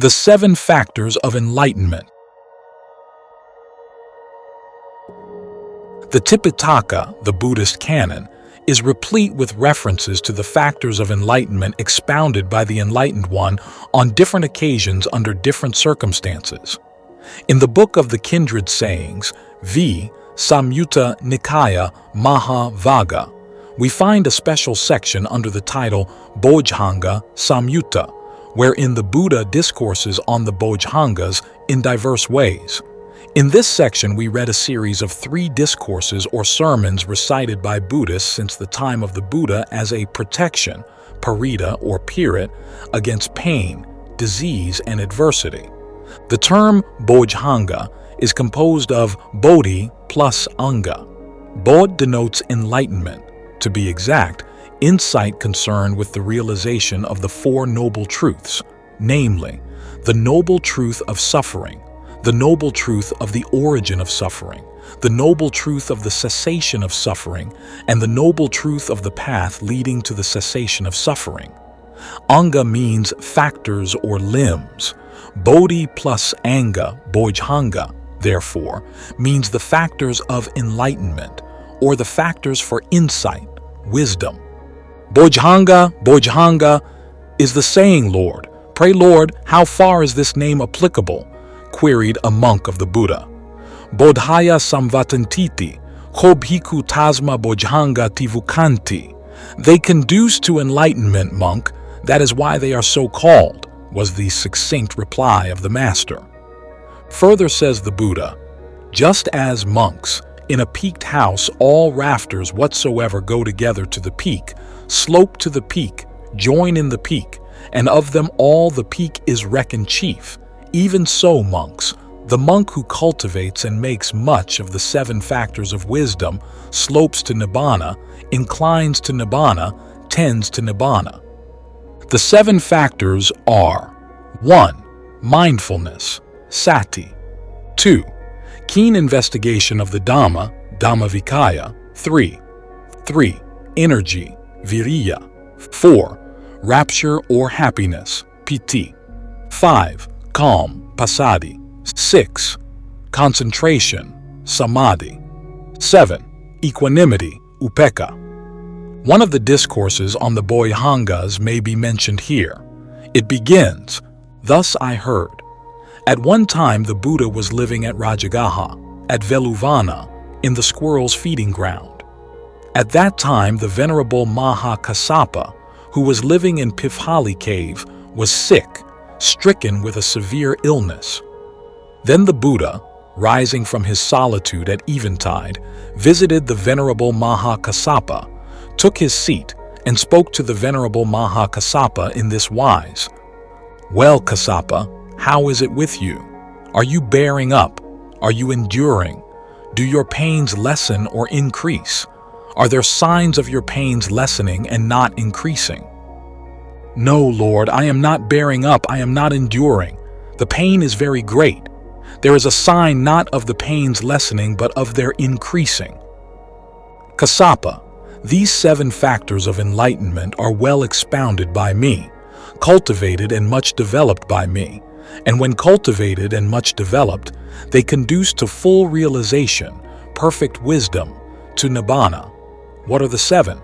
The 7 Factors of Enlightenment. The Tipitaka, the Buddhist canon, is replete with references to the factors of enlightenment expounded by the Enlightened One on different occasions under different circumstances. In the book of the Kindred Sayings, v. Samyutta Nikaya, Maha Vagga, we find a special section under the title Bojjhanga Samyutta, wherein the Buddha discourses on the Bojjhangas in diverse ways. In this section, we read a series of 3 discourses or sermons recited by Buddhists since the time of the Buddha as a protection, paritta or pirit, against pain, disease, and adversity. The term Bojjhanga is composed of Bodhi plus Anga. Bodh denotes enlightenment, to be exact, insight concerned with the realization of the 4 noble truths, namely, the noble truth of suffering, the noble truth of the origin of suffering, the noble truth of the cessation of suffering, and the noble truth of the path leading to the cessation of suffering. Anga means factors or limbs. Bodhi plus Anga, Bojjhanga, therefore, means the factors of enlightenment, or the factors for insight, wisdom. Bojjhanga, Bojjhanga is the saying, Lord. Pray, Lord, how far is this name applicable? Queried a monk of the Buddha. Bodhaya samvatantiti, hobhiku tasma Bojjhanga tivukanti. They conduce to enlightenment, monk, that is why they are so called, was the succinct reply of the master. Further says the Buddha, just as monks, in a peaked house all rafters whatsoever go together to the peak, slope to the peak, join in the peak, and of them all the peak is reckoned chief. Even so, monks, the monk who cultivates and makes much of the 7 factors of wisdom slopes to nibbana, inclines to nibbana, tends to nibbana. The 7 factors are 1. Mindfulness, sati. 2. Keen investigation of the Dhamma, Dhammavicaya. 3. Energy, viriya. 4. Rapture or happiness, piti. 5. Calm, passaddhi. 6. Concentration, samadhi. 7. Equanimity, upekkha. One of the discourses on the Bojjhangas may be mentioned here. It begins, "Thus I heard. At one time the Buddha was living at Rajagaha, at Veluvana, in the squirrel's feeding ground. At that time the Venerable Maha Kassapa, who was living in Pifhali cave, was sick, stricken with a severe illness. Then the Buddha, rising from his solitude at eventide, visited the Venerable Maha Kassapa, took his seat, and spoke to the Venerable Maha Kassapa in this wise. Well, Kassapa, how is it with you? Are you bearing up? Are you enduring? Do your pains lessen or increase? Are there signs of your pains lessening and not increasing? No, Lord, I am not bearing up, I am not enduring. The pain is very great. There is a sign not of the pains lessening, but of their increasing. Kassapa, these 7 factors of enlightenment are well expounded by me, cultivated and much developed by me, and when cultivated and much developed, they conduce to full realization, perfect wisdom, to nibbana. What are the 7?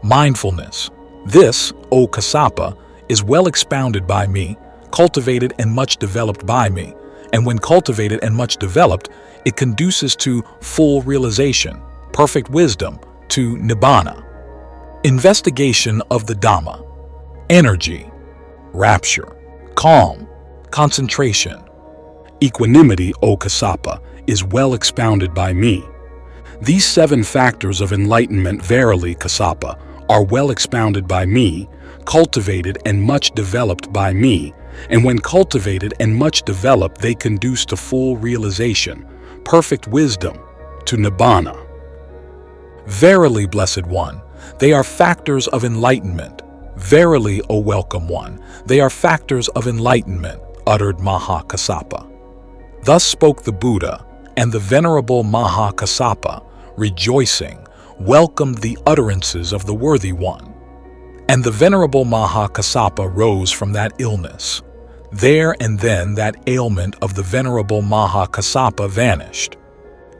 Mindfulness. This, O Kassapa, is well expounded by me, cultivated and much developed by me, and when cultivated and much developed, it conduces to full realization, perfect wisdom, to nibbana. Investigation of the Dhamma. Energy. Rapture. Calm. Concentration. Equanimity, O Kassapa, is well expounded by me. These 7 factors of enlightenment, verily, Kassapa, are well expounded by me, cultivated and much developed by me, and when cultivated and much developed, they conduce to full realization, perfect wisdom, to nibbana. Verily, Blessed One, they are factors of enlightenment. Verily, O Welcome One, they are factors of enlightenment, uttered Maha Kassapa. Thus spoke the Buddha, and the Venerable Maha Kassapa, rejoicing, welcomed the utterances of the Worthy One. And the Venerable Maha Kassapa rose from that illness. There and then that ailment of the Venerable Maha Kassapa vanished.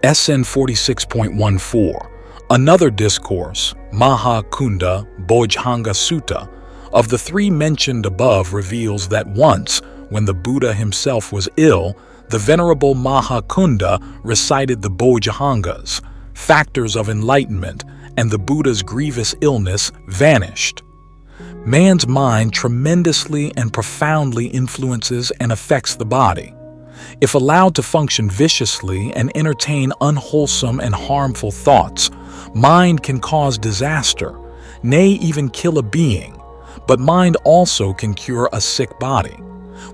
SN 46.14. Another discourse, Maha Kunda Bojjhanga Sutta, of the three mentioned above reveals that once, when the Buddha himself was ill, the Venerable Maha Kunda recited the Bojjhangas, factors of enlightenment, and the Buddha's grievous illness vanished. Man's mind tremendously and profoundly influences and affects the body. If allowed to function viciously and entertain unwholesome and harmful thoughts, mind can cause disaster, nay, even kill a being, but mind also can cure a sick body.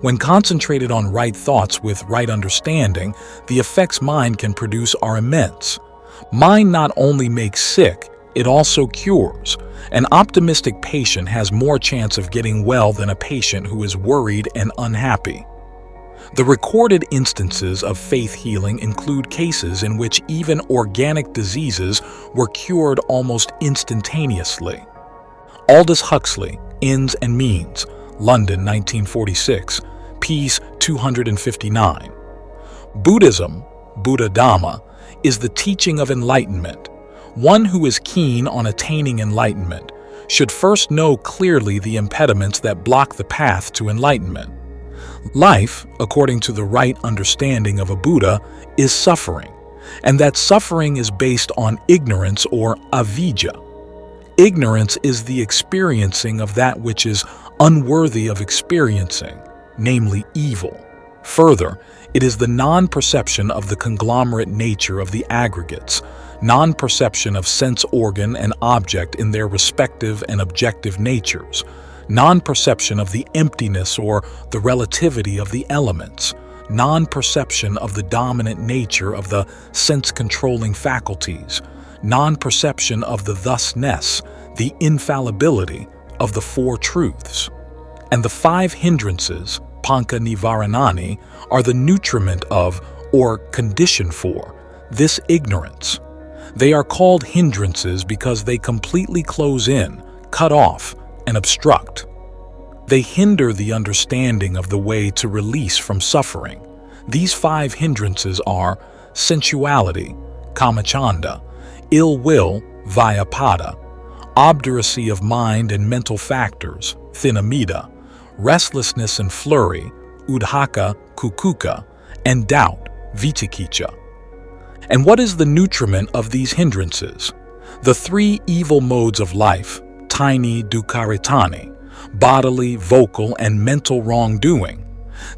When concentrated on right thoughts with right understanding, the effects mind can produce are immense. Mind not only makes sick, it also cures. An optimistic patient has more chance of getting well than a patient who is worried and unhappy. The recorded instances of faith healing include cases in which even organic diseases were cured almost instantaneously. Aldous Huxley, Ends and Means, London, 1946, Ps. 259. Buddhism, Buddha Dhamma, is the teaching of enlightenment. One who is keen on attaining enlightenment should first know clearly the impediments that block the path to enlightenment. Life, according to the right understanding of a Buddha, is suffering, and that suffering is based on ignorance or avidya. Ignorance is the experiencing of that which is unworthy of experiencing, namely evil. Further, it is the non-perception of the conglomerate nature of the aggregates, non-perception of sense organ and object in their respective and objective natures, non-perception of the emptiness or the relativity of the elements, non-perception of the dominant nature of the sense-controlling faculties, non-perception of the thusness, the infallibility of the four truths. And the five hindrances, panca nivaranani, are the nutriment of, or condition for, this ignorance. They are called hindrances because they completely close in, cut off, and obstruct. They hinder the understanding of the way to release from suffering. These five hindrances are sensuality, kamachanda, ill will, vyapada, obduracy of mind and mental factors, thinamida, restlessness and flurry, udhaka, kukuka, and doubt, vichikicha. And what is the nutriment of these hindrances? The three evil modes of life, tiny dukkharitani, bodily, vocal, and mental wrongdoing.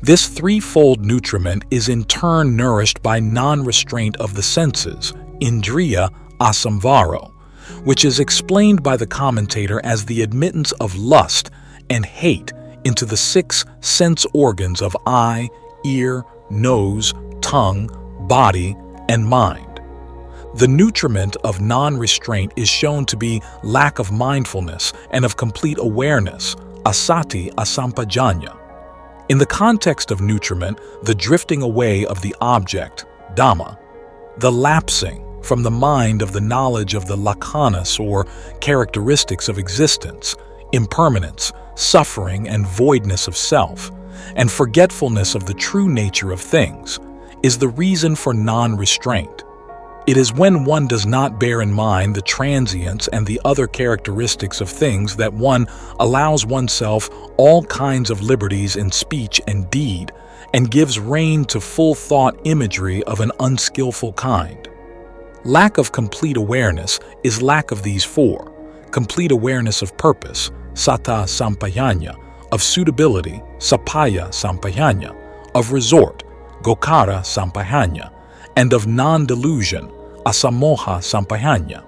This threefold nutriment is in turn nourished by non-restraint of the senses, indriya asamvaro, which is explained by the commentator as the admittance of lust and hate into the six sense organs of eye, ear, nose, tongue, body, and mind. The nutriment of non-restraint is shown to be lack of mindfulness and of complete awareness, asati asampajanya. In the context of nutriment, the drifting away of the object, dhamma, the lapsing from the mind of the knowledge of the lakshanas or characteristics of existence, impermanence, suffering, and voidness of self, and forgetfulness of the true nature of things, is the reason for non-restraint. It is when one does not bear in mind the transience and the other characteristics of things that one allows oneself all kinds of liberties in speech and deed, and gives rein to full thought imagery of an unskillful kind. Lack of complete awareness is lack of these four: complete awareness of purpose, sata sampayanya, of suitability, sapaya sampayanya, of resort, gokara sampayanya, and of non-delusion, asamoha sampayanya.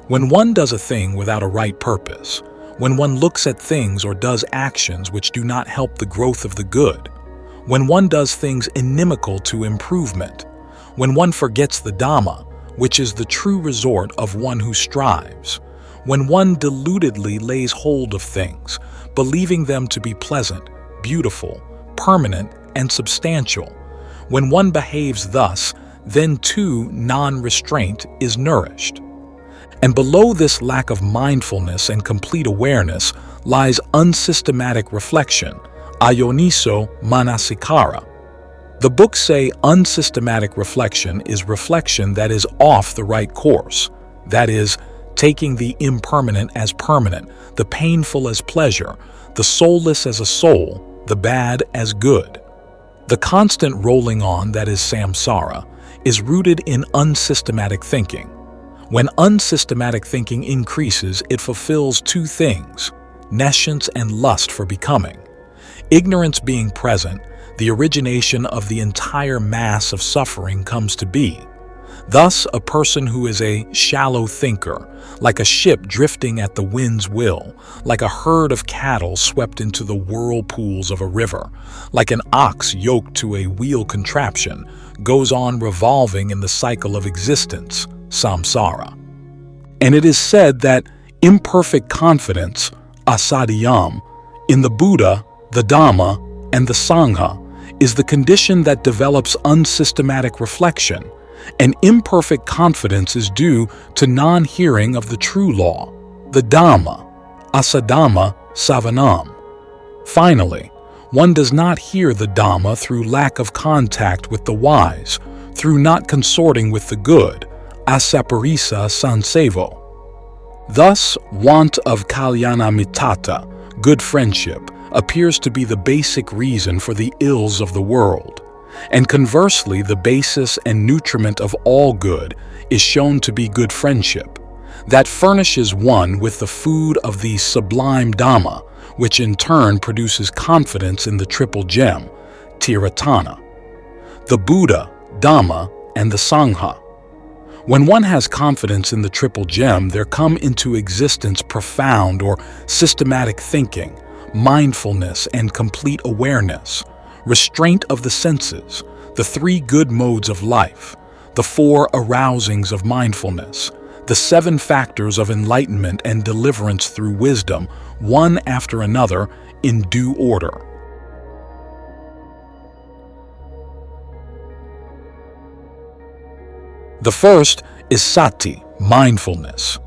When one does a thing without a right purpose, when one looks at things or does actions which do not help the growth of the good, when one does things inimical to improvement, when one forgets the Dhamma, which is the true resort of one who strives, when one deludedly lays hold of things, believing them to be pleasant, beautiful, permanent, and substantial, when one behaves thus, then too non-restraint is nourished. And below this lack of mindfulness and complete awareness lies unsystematic reflection, ayoniso manasikara. The books say unsystematic reflection is reflection that is off the right course, that is, taking the impermanent as permanent, the painful as pleasure, the soulless as a soul, the bad as good. The constant rolling on that is samsara is rooted in unsystematic thinking. When unsystematic thinking increases, it fulfills two things: nescience and lust for becoming. Ignorance being present, the origination of the entire mass of suffering comes to be. Thus, a person who is a shallow thinker, like a ship drifting at the wind's will, like a herd of cattle swept into the whirlpools of a river, like an ox yoked to a wheel contraption, goes on revolving in the cycle of existence, samsara. And it is said that imperfect confidence, asadhyam, in the Buddha, the Dhamma, and the Sangha is the condition that develops unsystematic reflection, and imperfect confidence is due to non-hearing of the true law, the Dhamma, asadhamma savanam. Finally, one does not hear the Dhamma through lack of contact with the wise, through not consorting with the good, asaparisa sansevo. Thus, want of kalyana mitata, good friendship, appears to be the basic reason for the ills of the world. And conversely, the basis and nutriment of all good is shown to be good friendship, that furnishes one with the food of the sublime Dhamma, which in turn produces confidence in the triple gem, tiratana, the Buddha, Dhamma, and the Sangha. When one has confidence in the triple gem, there come into existence profound or systematic thinking, mindfulness and complete awareness, restraint of the senses, the three good modes of life, the four arousings of mindfulness, the seven factors of enlightenment and deliverance through wisdom, one after another, in due order. The first is sati, mindfulness.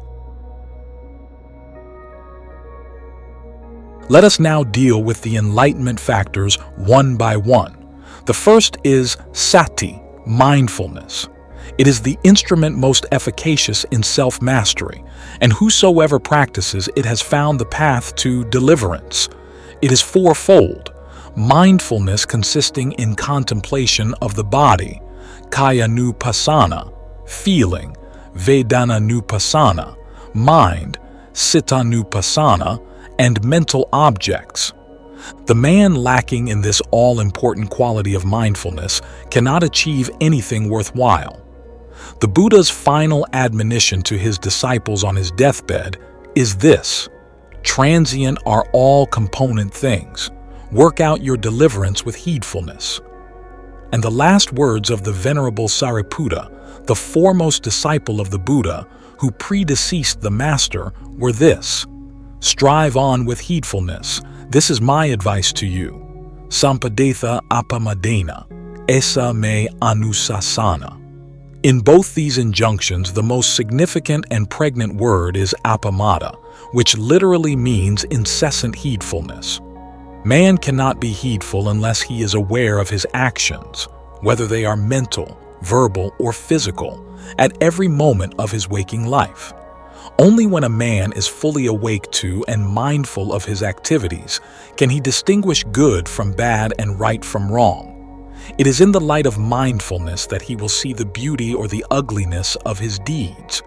Let us now deal with the enlightenment factors one by one. The first is sati, mindfulness. It is the instrument most efficacious in self-mastery, and whosoever practices it has found the path to deliverance. It is fourfold: mindfulness consisting in contemplation of the body, kayanupassana, feeling, vedananupassana, mind, cittanupassana, and mental objects. The man lacking in this all-important quality of mindfulness cannot achieve anything worthwhile. The Buddha's final admonition to his disciples on his deathbed is this: transient are all component things. Work out your deliverance with heedfulness. And the last words of the Venerable Sariputta, the foremost disciple of the Buddha, who predeceased the Master, were this: strive on with heedfulness. This is my advice to you. Sampadetha apamadena, esa me anusasana. In both these injunctions, the most significant and pregnant word is apamada, which literally means incessant heedfulness. Man cannot be heedful unless he is aware of his actions, whether they are mental, verbal, or physical, at every moment of his waking life. Only when a man is fully awake to and mindful of his activities can he distinguish good from bad and right from wrong. It is in the light of mindfulness that he will see the beauty or the ugliness of his deeds.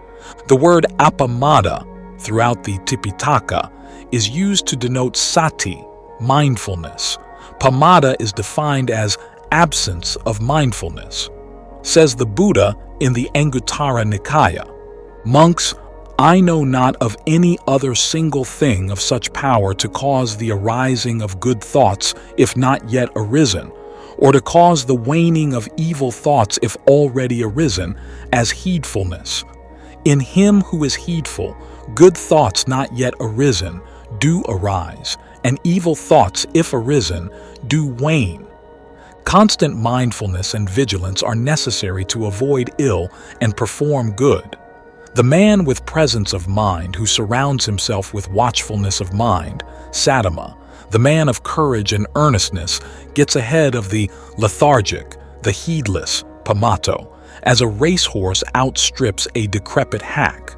The word apamada throughout the Tipitaka is used to denote sati, mindfulness. Pamada is defined as absence of mindfulness. Says the Buddha in the Anguttara Nikaya, "Monks, I know not of any other single thing of such power to cause the arising of good thoughts if not yet arisen, or to cause the waning of evil thoughts if already arisen, as heedfulness. In him who is heedful, good thoughts not yet arisen do arise, and evil thoughts, if arisen, do wane. Constant mindfulness and vigilance are necessary to avoid ill and perform good. The man with presence of mind who surrounds himself with watchfulness of mind, saddama, The man of courage and earnestness gets ahead of the lethargic, the heedless, pamato, as a racehorse outstrips a decrepit hack.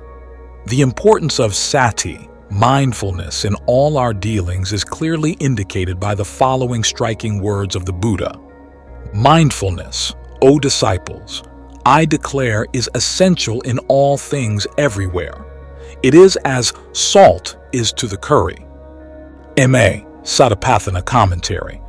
The importance of sati, mindfulness, in all our dealings is clearly indicated by the following striking words of the Buddha. Mindfulness, O disciples, I declare is essential in all things everywhere. It is as salt is to the curry. M.A. Satipatthana Commentary.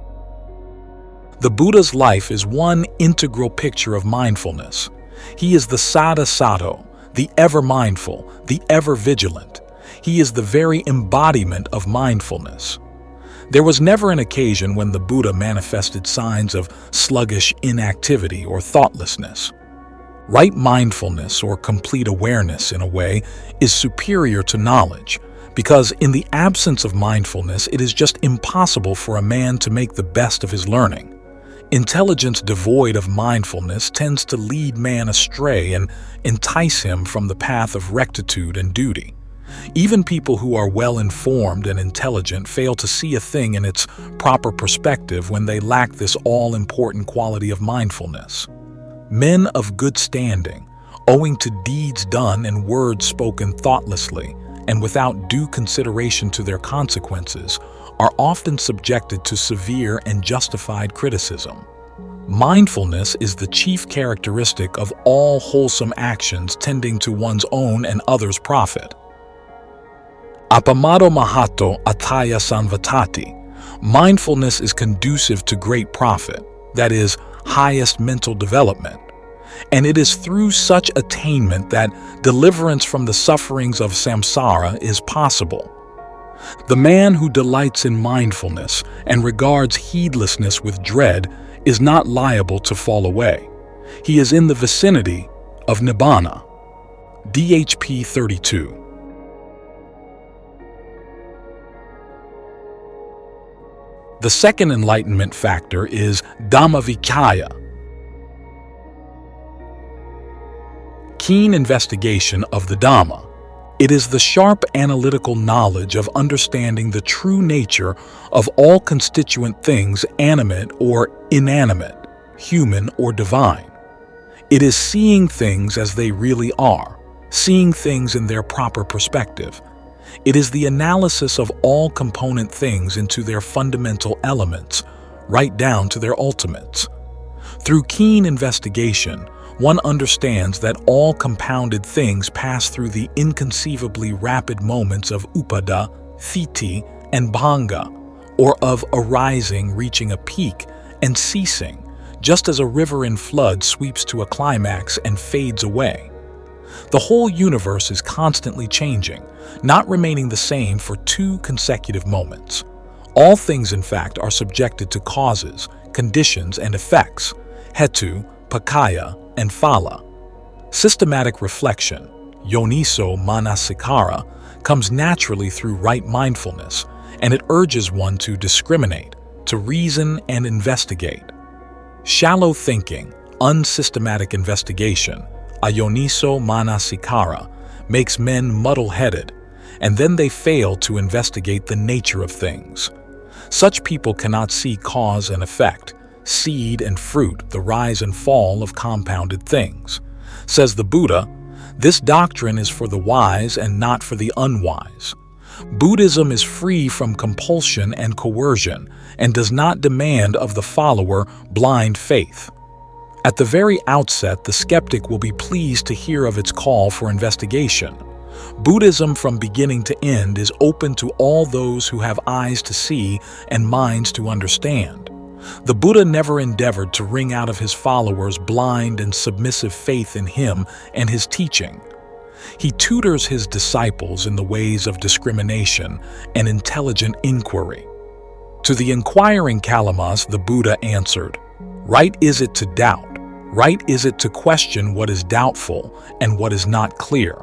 The Buddha's life is one integral picture of mindfulness. He is the Sada Sato, the ever mindful, the ever vigilant. He is the very embodiment of mindfulness. There was never an occasion when the Buddha manifested signs of sluggish inactivity or thoughtlessness. Right mindfulness, or complete awareness in a way, is superior to knowledge, because in the absence of mindfulness it is just impossible for a man to make the best of his learning. Intelligence devoid of mindfulness tends to lead man astray and entice him from the path of rectitude and duty. Even people who are well-informed and intelligent fail to see a thing in its proper perspective when they lack this all-important quality of mindfulness. Men of good standing, owing to deeds done and words spoken thoughtlessly and without due consideration to their consequences, are often subjected to severe and justified criticism. Mindfulness is the chief characteristic of all wholesome actions tending to one's own and others' profit. Apamado mahato ataya sanvatati. Mindfulness is conducive to great profit, that is, highest mental development. And it is through such attainment that deliverance from the sufferings of samsara is possible. The man who delights in mindfulness and regards heedlessness with dread is not liable to fall away. He is in the vicinity of nibbana. DHP 32. The second enlightenment factor is Dhammavichaya, keen investigation of the Dhamma. It is the sharp analytical knowledge of understanding the true nature of all constituent things, animate or inanimate, human or divine. It is seeing things as they really are, seeing things in their proper perspective. It is the analysis of all component things into their fundamental elements, right down to their ultimates. Through keen investigation, one understands that all compounded things pass through the inconceivably rapid moments of upada, thiti, and bhanga, or of arising, reaching a peak, and ceasing, just as a river in flood sweeps to a climax and fades away. The whole universe is constantly changing, not remaining the same for 2 consecutive moments. All things, in fact, are subjected to causes, conditions, and effects, hetu, pakaya, and phala. Systematic reflection, yoniso manasikara, comes naturally through right mindfulness, and it urges one to discriminate, to reason and investigate. Shallow thinking, unsystematic investigation, ayoniso manasikara, makes men muddle-headed, and then they fail to investigate the nature of things. Such people cannot see cause and effect, seed and fruit, the rise and fall of compounded things. Says the Buddha, this doctrine is for the wise and not for the unwise. Buddhism is free from compulsion and coercion and does not demand of the follower blind faith. At the very outset, the skeptic will be pleased to hear of its call for investigation. Buddhism from beginning to end is open to all those who have eyes to see and minds to understand. The Buddha never endeavored to wring out of his followers blind and submissive faith in him and his teaching. He tutors his disciples in the ways of discrimination and intelligent inquiry. To the inquiring Kalamas, the Buddha answered, "Right is it to doubt. Right is it to question what is doubtful and what is not clear.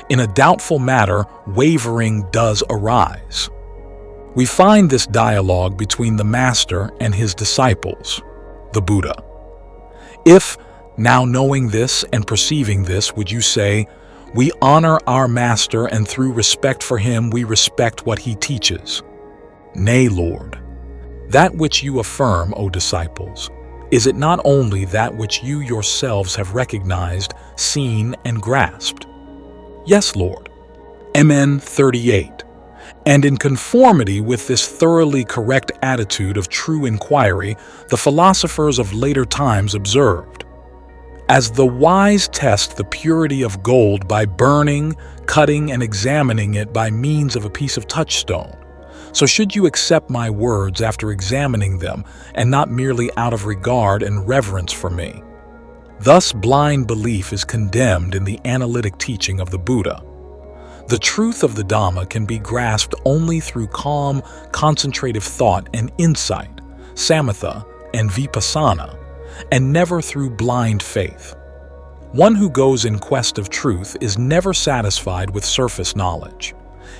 In a doubtful matter, wavering does arise." We find this dialogue between the Master and his disciples, the Buddha. If, now knowing this and perceiving this, would you say, we honor our Master and through respect for him we respect what he teaches? Nay, Lord, that which you affirm, O disciples, is it not only that which you yourselves have recognized, seen, and grasped? Yes, Lord. MN 38. And in conformity with this thoroughly correct attitude of true inquiry, the philosophers of later times observed, as the wise test the purity of gold by burning, cutting, and examining it by means of a piece of touchstone, so should you accept my words after examining them, and not merely out of regard and reverence for me. Thus blind belief is condemned in the analytic teaching of the Buddha. The truth of the Dhamma can be grasped only through calm, concentrative thought and insight, samatha and vipassana, and never through blind faith. One who goes in quest of truth is never satisfied with surface knowledge.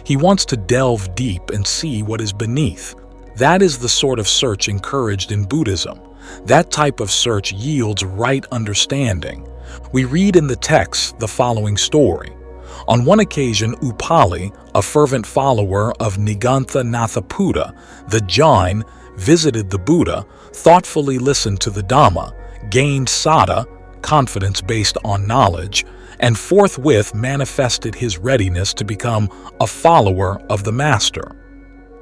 He wants to delve deep and see what is beneath. That is the sort of search encouraged in Buddhism. That type of search yields right understanding. We read in the text the following story. On one occasion, Upali, a fervent follower of Nigantha Nathaputa, the Jain, visited the Buddha, thoughtfully listened to the Dhamma, gained sada, confidence based on knowledge, and forthwith manifested his readiness to become a follower of the Master.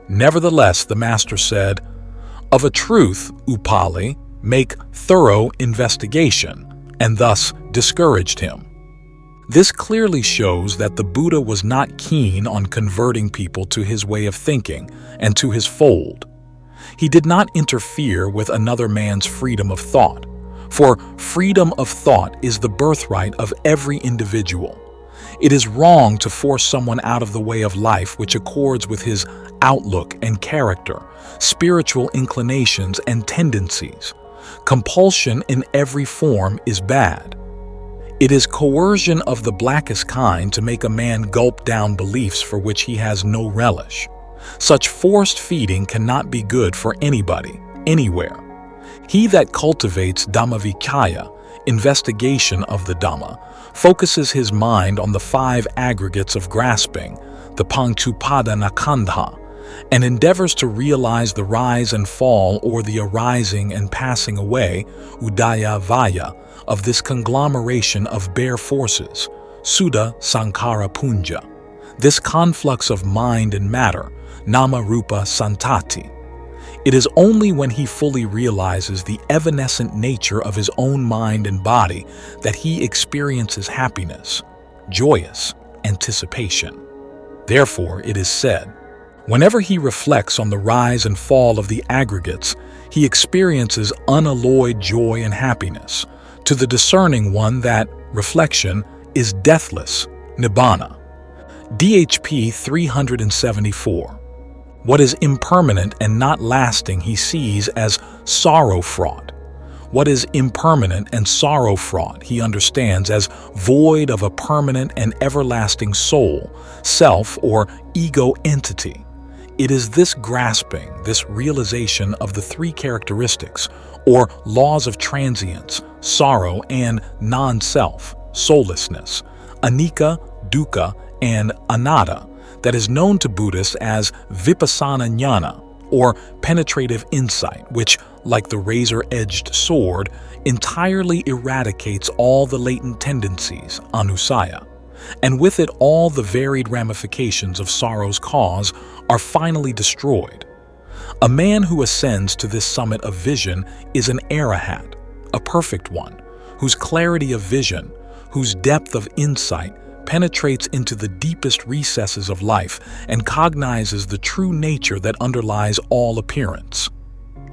Nevertheless, the Master said, "Of a truth, Upali, make thorough investigation," and thus discouraged him. This clearly shows that the Buddha was not keen on converting people to his way of thinking and to his fold. He did not interfere with another man's freedom of thought, for freedom of thought is the birthright of every individual. It is wrong to force someone out of the way of life which accords with his outlook and character, spiritual inclinations and tendencies. Compulsion in every form is bad. It is coercion of the blackest kind to make a man gulp down beliefs for which he has no relish. Such forced feeding cannot be good for anybody, anywhere. He that cultivates Dhammavikaya, investigation of the Dhamma, focuses his mind on the 5 aggregates of grasping, the Pañcupada-nakhandha, and endeavors to realize the rise and fall or the arising and passing away, Udaya-vaya, of this conglomeration of bare forces, Suddha Sankhara Punja, this conflux of mind and matter, Nama-rupa Santati. It is only when he fully realizes the evanescent nature of his own mind and body that he experiences happiness, joyous anticipation. Therefore, it is said, whenever he reflects on the rise and fall of the aggregates, he experiences unalloyed joy and happiness. To the discerning one, that reflection is deathless, nibbana. DHP 374. What is impermanent and not lasting he sees as sorrow-fraught. What is impermanent and sorrow-fraught he understands as void of a permanent and everlasting soul, self, or ego entity. It is this grasping, this realization of the 3 characteristics, or laws of transience, sorrow, and non-self, soullessness, anicca, dukkha, and anatta, that is known to Buddhists as vipassana jnana, or penetrative insight, which, like the razor-edged sword, entirely eradicates all the latent tendencies, anusaya, and with it all the varied ramifications of sorrow's cause are finally destroyed. A man who ascends to this summit of vision is an arahat, a perfect one, whose clarity of vision, whose depth of insight penetrates into the deepest recesses of life and cognizes the true nature that underlies all appearance.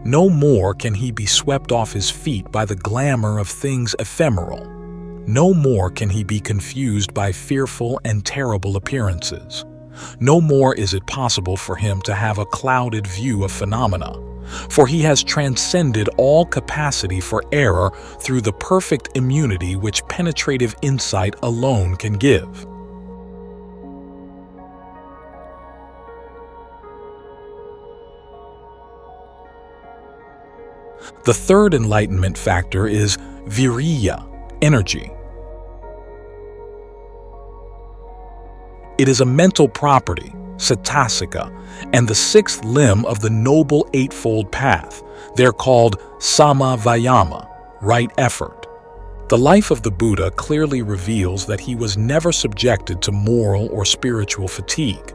No more can he be swept off his feet by the glamour of things ephemeral. No more can he be confused by fearful and terrible appearances. No more is it possible for him to have a clouded view of phenomena, for he has transcended all capacity for error through the perfect immunity which penetrative insight alone can give. The third enlightenment factor is viriya, energy. It is a mental property, Tipitaka, and the sixth limb of the Noble Eightfold Path. They're called Sama Vayama, right effort. The life of the Buddha clearly reveals that he was never subjected to moral or spiritual fatigue.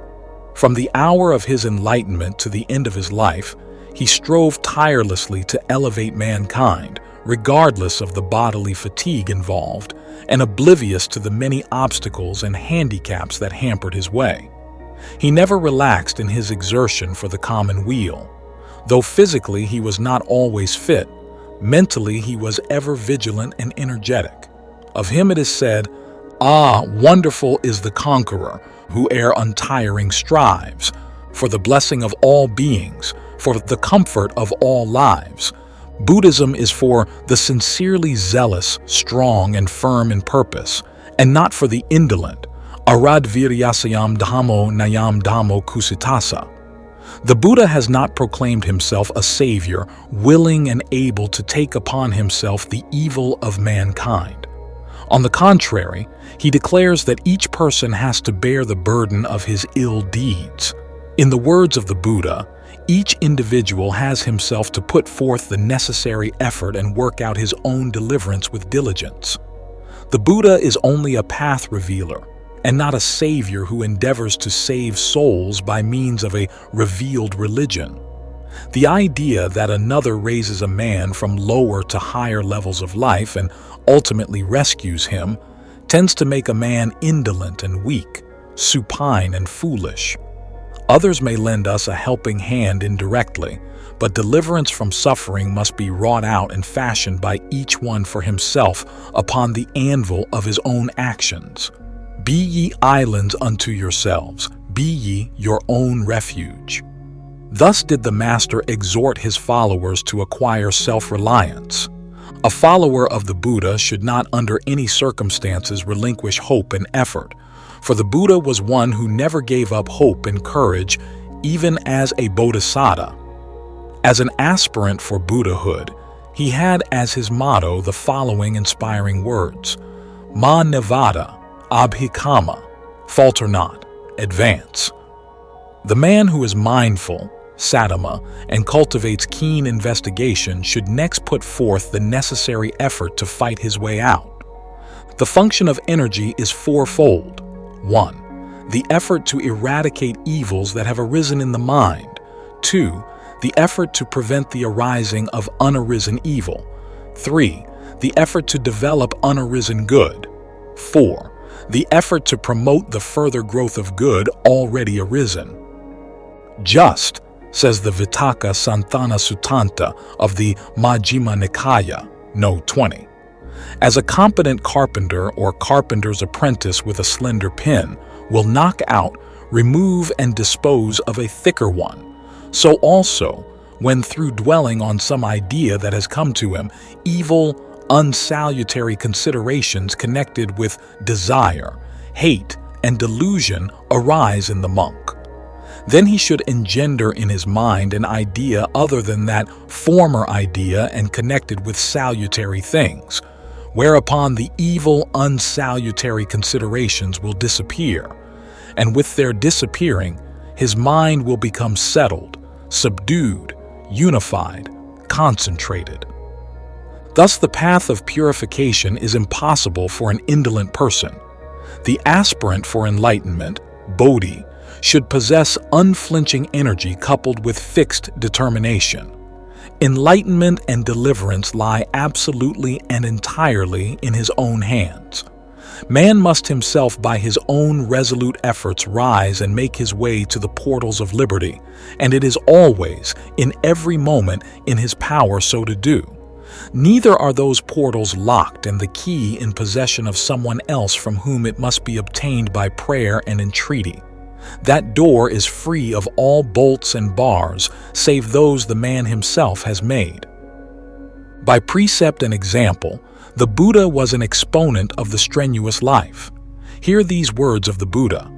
From the hour of his enlightenment to the end of his life, he strove tirelessly to elevate mankind, regardless of the bodily fatigue involved, and oblivious to the many obstacles and handicaps that hampered his way. He never relaxed in his exertion for the common weal. Though physically he was not always fit, mentally he was ever vigilant and energetic. Of him it is said, "Ah, wonderful is the conqueror, who ere untiring strives, for the blessing of all beings, for the comfort of all lives." Buddhism is for the sincerely zealous, strong, and firm in purpose, and not for the indolent. Arad viryasayam dhammo nayam dhammo kusitasa. The Buddha has not proclaimed himself a savior, willing and able to take upon himself the evil of mankind. On the contrary, he declares that each person has to bear the burden of his ill deeds. In the words of the Buddha, each individual has himself to put forth the necessary effort and work out his own deliverance with diligence. The Buddha is only a path revealer, and not a savior who endeavors to save souls by means of a revealed religion. The idea that another raises a man from lower to higher levels of life and ultimately rescues him tends to make a man indolent and weak, supine and foolish. Others may lend us a helping hand indirectly, but deliverance from suffering must be wrought out and fashioned by each one for himself upon the anvil of his own actions. Be ye islands unto yourselves, be ye your own refuge. Thus did the Master exhort his followers to acquire self-reliance. A follower of the Buddha should not under any circumstances relinquish hope and effort, for the Buddha was one who never gave up hope and courage, even as a bodhisattva. As an aspirant for Buddhahood, he had as his motto the following inspiring words: Ma Nevada, Abhikama, falter not, advance. The man who is mindful, saddhama, and cultivates keen investigation should next put forth the necessary effort to fight his way out. The function of energy is fourfold. 1. The effort to eradicate evils that have arisen in the mind. 2. The effort to prevent the arising of unarisen evil. 3. The effort to develop unarisen good. 4. The effort to promote the further growth of good already arisen. Just, says the Vitaka Santana Suttanta of the Majjhima Nikaya, Note 20. As a competent carpenter or carpenter's apprentice with a slender pen will knock out, remove, and dispose of a thicker one, so also, when through dwelling on some idea that has come to him, evil, unsalutary considerations connected with desire, hate, and delusion arise in the monk. Then he should engender in his mind an idea other than that former idea and connected with salutary things, whereupon the evil, unsalutary considerations will disappear, and with their disappearing, his mind will become settled, subdued, unified, concentrated. Thus, the path of purification is impossible for an indolent person. The aspirant for enlightenment, Bodhi, should possess unflinching energy coupled with fixed determination. Enlightenment and deliverance lie absolutely and entirely in his own hands. Man must himself by his own resolute efforts rise and make his way to the portals of liberty, and it is always, in every moment, in his power so to do. Neither are those portals locked and the key in possession of someone else from whom it must be obtained by prayer and entreaty. That door is free of all bolts and bars, save those the man himself has made. By precept and example, the Buddha was an exponent of the strenuous life. Hear these words of the Buddha: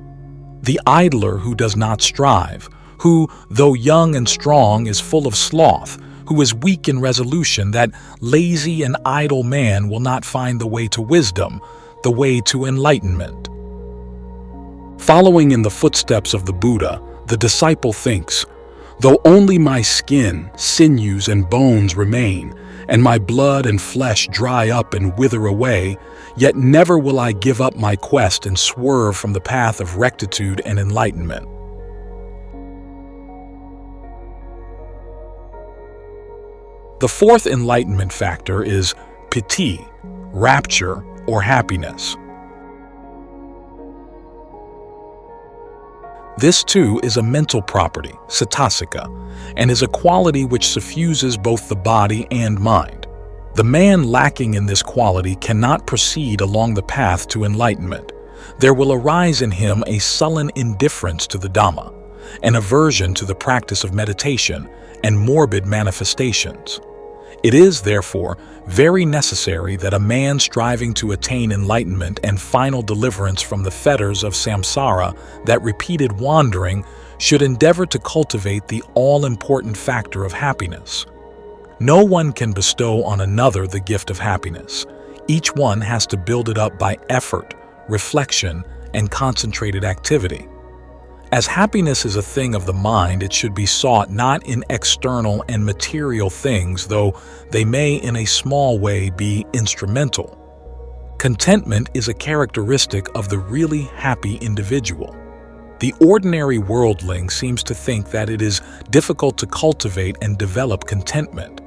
"The idler who does not strive, who, though young and strong, is full of sloth, who is weak in resolution, that lazy and idle man will not find the way to wisdom, the way to enlightenment." Following in the footsteps of the Buddha, the disciple thinks, "Though only my skin, sinews, and bones remain, and my blood and flesh dry up and wither away, yet never will I give up my quest and swerve from the path of rectitude and enlightenment." The fourth enlightenment factor is piti, rapture, or happiness. This too is a mental property, citasika, and is a quality which suffuses both the body and mind. The man lacking in this quality cannot proceed along the path to enlightenment. There will arise in him a sullen indifference to the Dhamma, an aversion to the practice of meditation, and morbid manifestations. It is, therefore, very necessary that a man striving to attain enlightenment and final deliverance from the fetters of samsara, that repeated wandering, should endeavor to cultivate the all-important factor of happiness. No one can bestow on another the gift of happiness. Each one has to build it up by effort, reflection, and concentrated activity. As happiness is a thing of the mind, it should be sought not in external and material things, though they may in a small way be instrumental. Contentment is a characteristic of the really happy individual. The ordinary worldling seems to think that it is difficult to cultivate and develop contentment,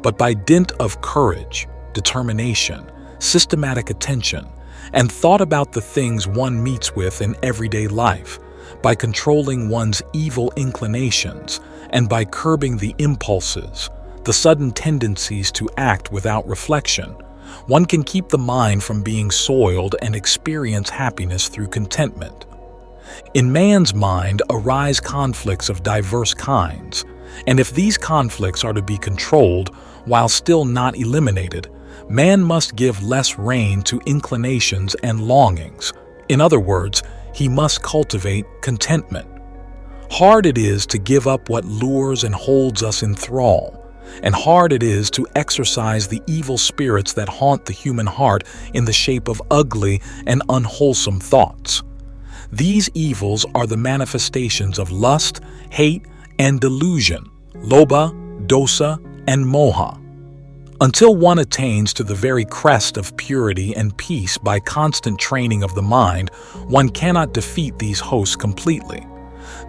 but by dint of courage, determination, systematic attention, and thought about the things one meets with in everyday life, by controlling one's evil inclinations, and by curbing the impulses, the sudden tendencies to act without reflection, one can keep the mind from being soiled and experience happiness through contentment. In man's mind arise conflicts of diverse kinds, and if these conflicts are to be controlled while still not eliminated, man must give less rein to inclinations and longings. In other words, he must cultivate contentment. Hard it is to give up what lures and holds us in thrall, and hard it is to exorcise the evil spirits that haunt the human heart in the shape of ugly and unwholesome thoughts. These evils are the manifestations of lust, hate, and delusion, lobha, dosa, and moha. Until one attains to the very crest of purity and peace by constant training of the mind, one cannot defeat these hosts completely.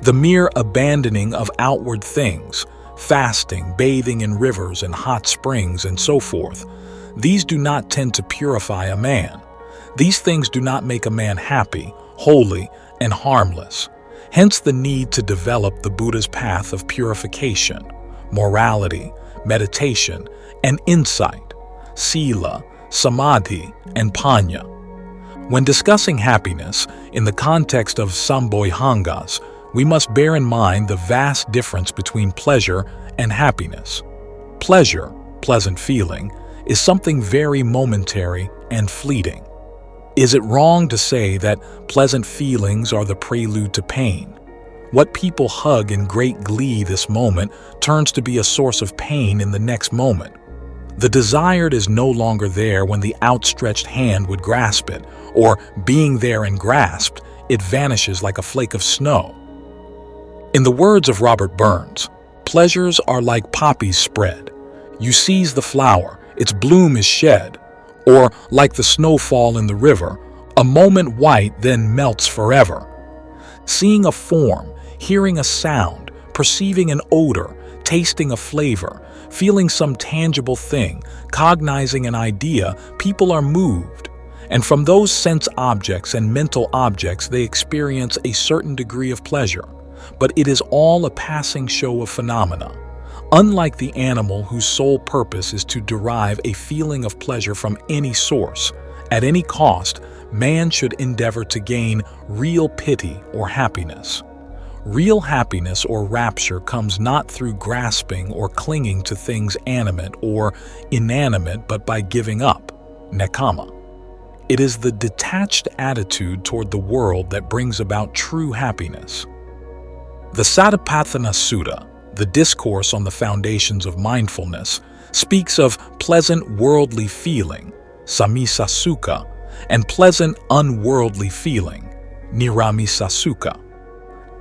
The mere abandoning of outward things, fasting, bathing in rivers and hot springs, and so forth, these do not tend to purify a man. These things do not make a man happy, holy, and harmless. Hence the need to develop the Buddha's path of purification, morality, meditation, and insight, sila, samadhi, and panya. When discussing happiness in the context of some Bojjhangas, we must bear in mind the vast difference between pleasure and happiness. Pleasure, pleasant feeling, is something very momentary and fleeting. Is it wrong to say that pleasant feelings are the prelude to pain? What people hug in great glee this moment turns to be a source of pain in the next moment. The desired is no longer there when the outstretched hand would grasp it, or being there and grasped, it vanishes like a flake of snow. In the words of Robert Burns, pleasures are like poppies spread. You seize the flower, its bloom is shed, or like the snowfall in the river, a moment white then melts forever. Seeing a form, hearing a sound, perceiving an odor, tasting a flavor, feeling some tangible thing, cognizing an idea, people are moved. And from those sense objects and mental objects they experience a certain degree of pleasure. But it is all a passing show of phenomena. Unlike the animal whose sole purpose is to derive a feeling of pleasure from any source, at any cost, man should endeavor to gain real piti or happiness. Real happiness or rapture comes not through grasping or clinging to things animate or inanimate, but by giving up, nekkhamma. It is the detached attitude toward the world that brings about true happiness. The Satipatthana Sutta, the discourse on the foundations of mindfulness, speaks of pleasant worldly feeling, samisa sukha, and pleasant unworldly feeling, Niramisa Sukha.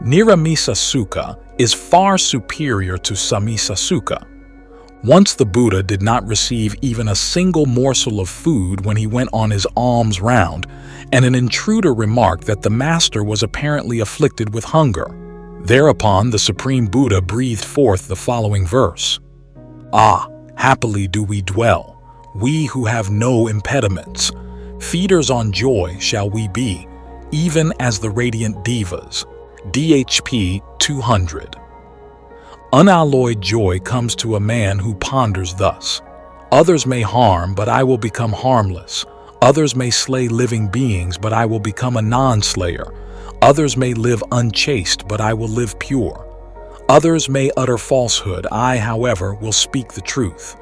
Niramisa Sukha is far superior to Samyutta Sukha. Once the Buddha did not receive even a single morsel of food when he went on his alms round, and an intruder remarked that the master was apparently afflicted with hunger. Thereupon the Supreme Buddha breathed forth the following verse: "Ah, happily do we dwell, we who have no impediments. Feeders on joy shall we be, even as the radiant devas." DHP 200. Unalloyed joy comes to a man who ponders thus: "Others may harm, but I will become harmless. Others may slay living beings, but I will become a non-slayer. Others may live unchaste, but I will live pure. Others may utter falsehood, I, however, will speak the truth.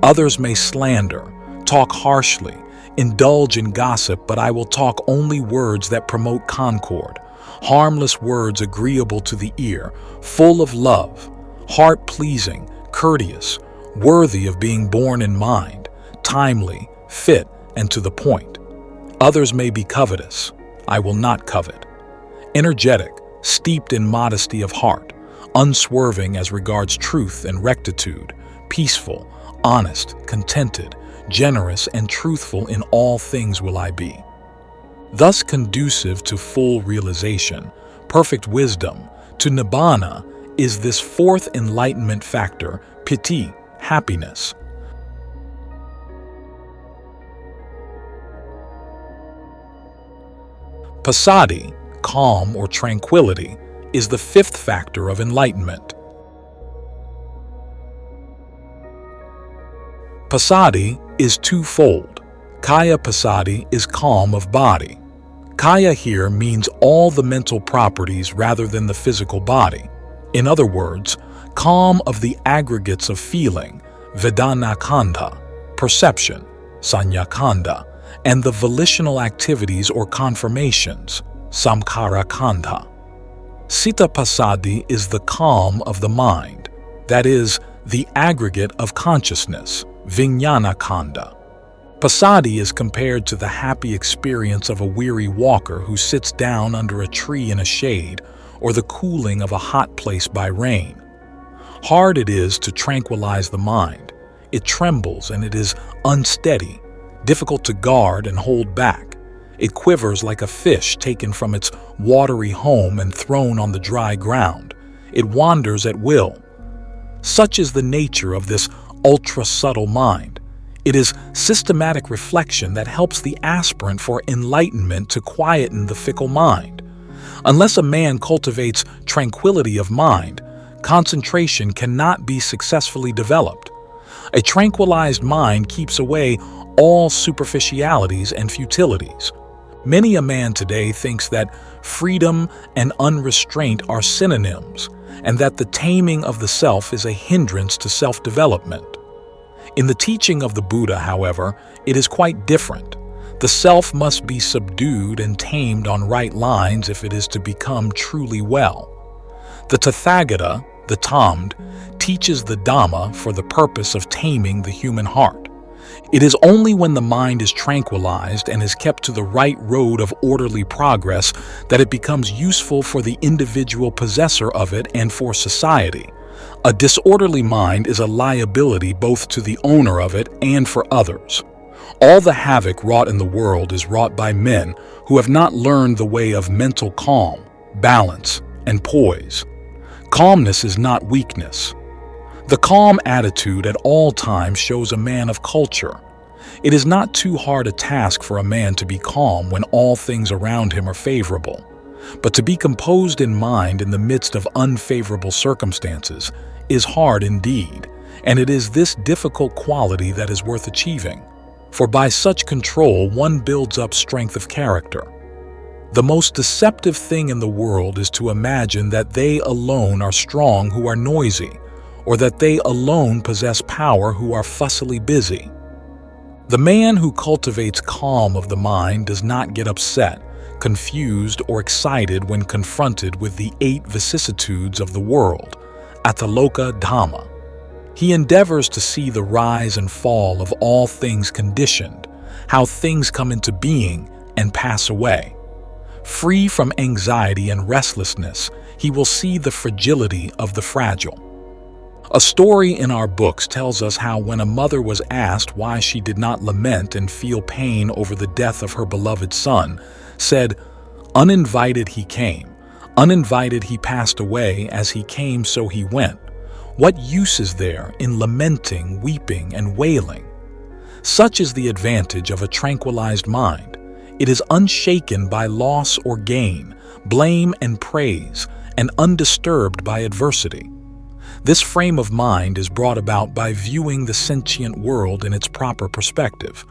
Others may slander, talk harshly, indulge in gossip, but I will talk only words that promote concord, harmless words agreeable to the ear, full of love, heart-pleasing, courteous, worthy of being borne in mind, timely, fit, and to the point. Others may be covetous, I will not covet. Energetic, steeped in modesty of heart, unswerving as regards truth and rectitude, peaceful, honest, contented, generous, and truthful in all things will I be. Thus conducive to full realization, perfect wisdom, to nibbana, is this fourth enlightenment factor, piti, happiness. Passaddhi, calm or tranquility, is the fifth factor of enlightenment. Passaddhi is twofold. Kaya passaddhi is calm of body. Kaya here means all the mental properties rather than the physical body. In other words, calm of the aggregates of feeling, vedanakanda, perception, sanyakanda, and the volitional activities or conformations, samkarakanda. Citta passaddhi is the calm of the mind, that is, the aggregate of consciousness, vijnanakanda. Passaddhi is compared to the happy experience of a weary walker who sits down under a tree in a shade, or the cooling of a hot place by rain. Hard it is to tranquilize the mind. It trembles and it is unsteady, difficult to guard and hold back. It quivers like a fish taken from its watery home and thrown on the dry ground. It wanders at will. Such is the nature of this ultra-subtle mind. It is systematic reflection that helps the aspirant for enlightenment to quieten the fickle mind. Unless a man cultivates tranquility of mind, concentration cannot be successfully developed. A tranquilized mind keeps away all superficialities and futilities. Many a man today thinks that freedom and unrestraint are synonyms, and that the taming of the self is a hindrance to self-development. In the teaching of the Buddha, however, it is quite different. The self must be subdued and tamed on right lines if it is to become truly well. The Tathagata, the tamed, teaches the Dhamma for the purpose of taming the human heart. It is only when the mind is tranquilized and is kept to the right road of orderly progress that it becomes useful for the individual possessor of it and for society. A disorderly mind is a liability both to the owner of it and for others. All the havoc wrought in the world is wrought by men who have not learned the way of mental calm, balance, and poise. Calmness is not weakness. The calm attitude at all times shows a man of culture. It is not too hard a task for a man to be calm when all things around him are favorable. But to be composed in mind in the midst of unfavorable circumstances is hard indeed, and it is this difficult quality that is worth achieving. For by such control one builds up strength of character. The most deceptive thing in the world is to imagine that they alone are strong who are noisy, or that they alone possess power who are fussily busy. The man who cultivates calm of the mind does not get upset, confused, or excited when confronted with the 8 vicissitudes of the world, ataloka dhamma. He endeavors to see the rise and fall of all things conditioned, how things come into being and pass away. Free from anxiety and restlessness, he will see the fragility of the fragile. A story in our books tells us how when a mother was asked why she did not lament and feel pain over the death of her beloved son, said, "Uninvited he came, uninvited he passed away, as he came so he went. What use is there in lamenting, weeping, and wailing?" Such is the advantage of a tranquilized mind. It is unshaken by loss or gain, blame and praise, and undisturbed by adversity. This frame of mind is brought about by viewing the sentient world in its proper perspective.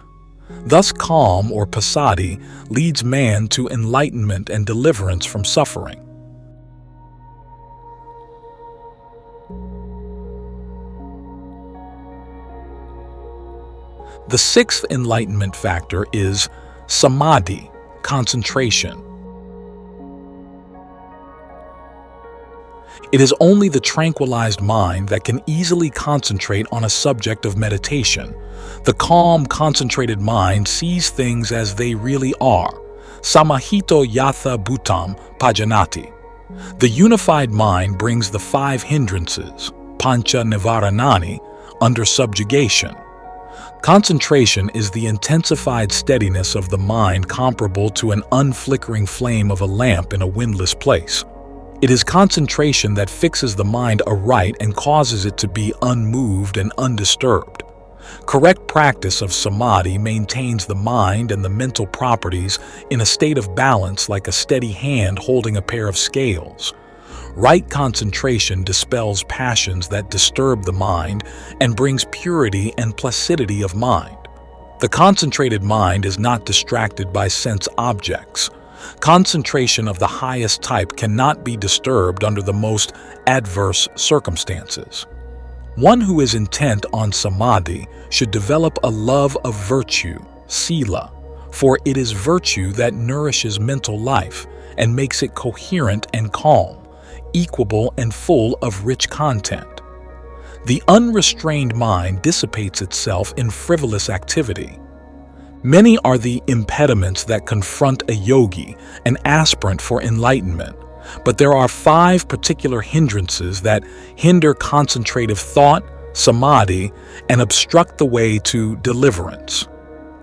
Thus calm or passaddhi leads man to enlightenment and deliverance from suffering. The sixth enlightenment factor is samadhi, concentration. It is only the tranquilized mind that can easily concentrate on a subject of meditation. The calm, concentrated mind sees things as they really are. Samahito yatha bhutam pajanati. The unified mind brings the five hindrances, pancha nivaranani, under subjugation. Concentration is the intensified steadiness of the mind comparable to an unflickering flame of a lamp in a windless place. It is concentration that fixes the mind aright and causes it to be unmoved and undisturbed. Correct practice of samadhi maintains the mind and the mental properties in a state of balance like a steady hand holding a pair of scales. Right concentration dispels passions that disturb the mind and brings purity and placidity of mind. The concentrated mind is not distracted by sense objects. Concentration of the highest type cannot be disturbed under the most adverse circumstances. One who is intent on samadhi should develop a love of virtue, sila, for it is virtue that nourishes mental life and makes it coherent and calm, equable and full of rich content. The unrestrained mind dissipates itself in frivolous activity. Many are the impediments that confront a yogi, an aspirant for enlightenment, but there are 5 particular hindrances that hinder concentrative thought, samadhi, and obstruct the way to deliverance.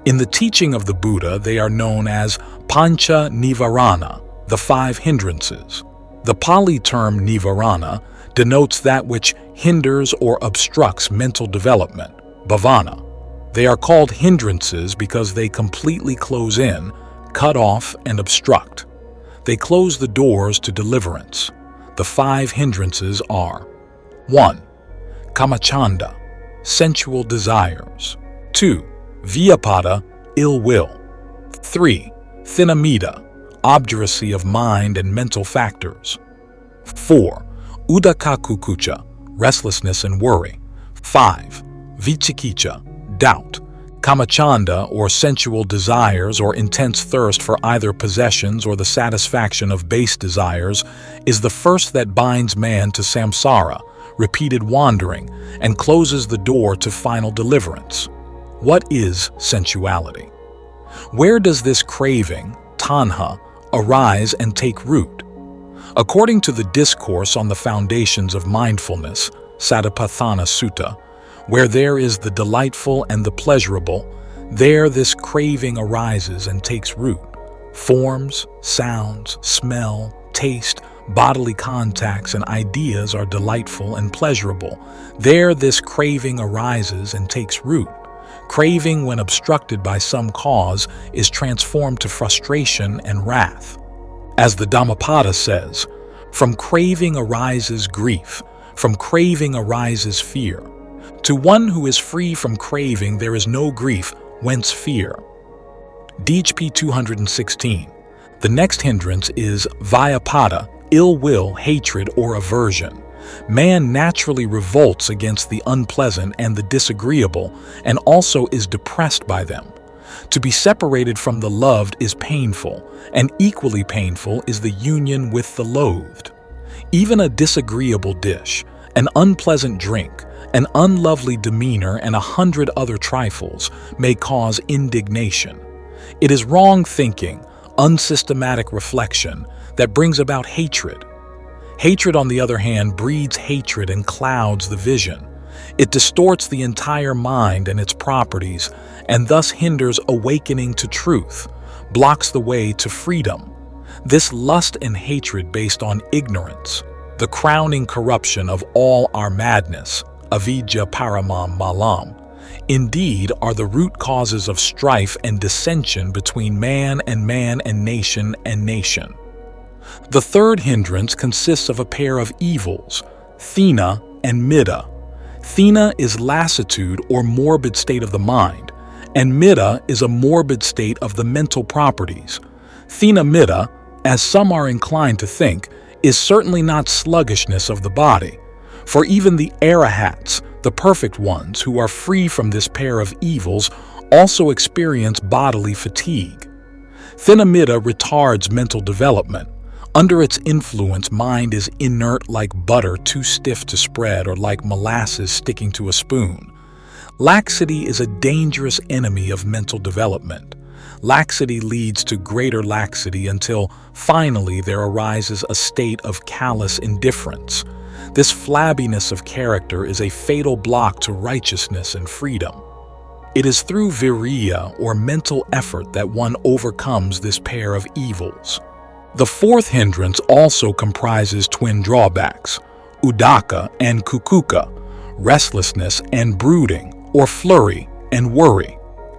In the teaching of the Buddha, they are known as pancha nivarana, the 5 hindrances. The Pali term nivarana denotes that which hinders or obstructs mental development, bhavana. They are called hindrances because they completely close in, cut off, and obstruct. They close the doors to deliverance. The 5 hindrances are: 1. Kamachanda, sensual desires. 2. Vyapada, ill will. 3. Thinamida, obduracy of mind and mental factors. 4. Udakakukucha, restlessness and worry. 5. Vichikicha, doubt. Kamachanda, or sensual desires or intense thirst for either possessions or the satisfaction of base desires, is the first that binds man to samsara, repeated wandering, and closes the door to final deliverance. What is sensuality? Where does this craving, tanha, arise and take root? According to the Discourse on the Foundations of Mindfulness, Satipatthana Sutta, where there is the delightful and the pleasurable, there this craving arises and takes root. Forms, sounds, smell, taste, bodily contacts, and ideas are delightful and pleasurable. There this craving arises and takes root. Craving, when obstructed by some cause, is transformed to frustration and wrath. As the Dhammapada says, from craving arises grief, from craving arises fear. To one who is free from craving there is no grief, whence fear. DHP 216. The next hindrance is vyapada, ill will, hatred, or aversion. Man naturally revolts against the unpleasant and the disagreeable, and also is depressed by them. To be separated from the loved is painful, and equally painful is the union with the loathed. Even a disagreeable dish, an unpleasant drink, an unlovely demeanor, and 100 other trifles may cause indignation. It is wrong thinking, unsystematic reflection that brings about hatred. Hatred, on the other hand, breeds hatred and clouds the vision. It distorts the entire mind and its properties, and thus hinders awakening to truth, blocks the way to freedom. This lust and hatred based on ignorance, the crowning corruption of all our madness, avidya paramam malam, indeed are the root causes of strife and dissension between man and nation and nation. The third hindrance consists of a pair of evils, thina and middha. Thina is lassitude or morbid state of the mind, and middha is a morbid state of the mental properties. Thina middha, as some are inclined to think, is certainly not sluggishness of the body, for even the arahats, the perfect ones who are free from this pair of evils, also experience bodily fatigue. Thina middha retards mental development. Under its influence, mind is inert like butter too stiff to spread or like molasses sticking to a spoon. Laxity is a dangerous enemy of mental development. Laxity leads to greater laxity until finally there arises a state of callous indifference. This flabbiness of character is a fatal block to righteousness and freedom. It is through viriya or mental effort that one overcomes this pair of evils. The fourth hindrance also comprises twin drawbacks, udaka and kukuka, restlessness and brooding, or flurry and worry.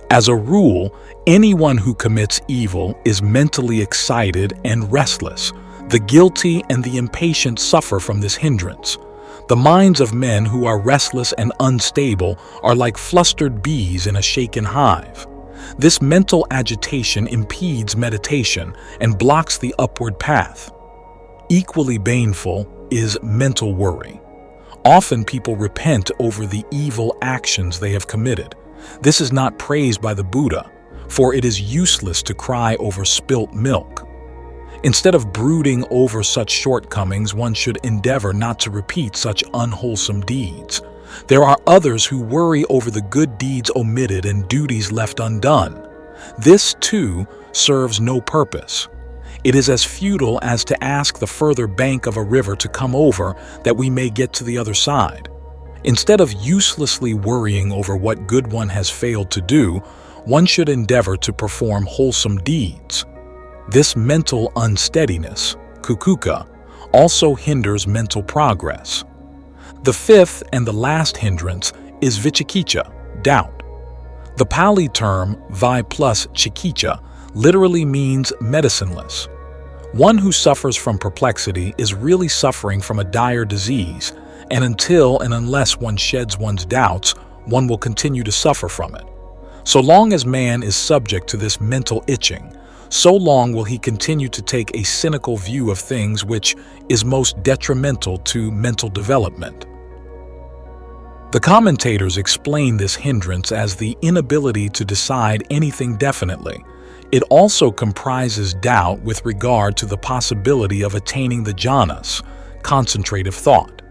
As a rule, anyone who commits evil is mentally excited and restless. The guilty and the impatient suffer from this hindrance. The minds of men who are restless and unstable are like flustered bees in a shaken hive. This mental agitation impedes meditation and blocks the upward path. Equally baneful is mental worry. Often people repent over the evil actions they have committed. This is not praised by the Buddha, for it is useless to cry over spilt milk. Instead of brooding over such shortcomings, one should endeavor not to repeat such unwholesome deeds. There are others who worry over the good deeds omitted and duties left undone. This, too, serves no purpose. It is as futile as to ask the further bank of a river to come over that we may get to the other side. Instead of uselessly worrying over what good one has failed to do, one should endeavor to perform wholesome deeds. This mental unsteadiness, kukuka, also hinders mental progress. The fifth and the last hindrance is vicikicca, doubt. The Pali term vi plus cikicca literally means medicineless. One who suffers from perplexity is really suffering from a dire disease, and until and unless one sheds one's doubts, one will continue to suffer from it. So long as man is subject to this mental itching, so long will he continue to take a cynical view of things, which is most detrimental to mental development. The commentators explain this hindrance as the inability to decide anything definitely. It also comprises doubt with regard to the possibility of attaining the jhanas, concentrative thought.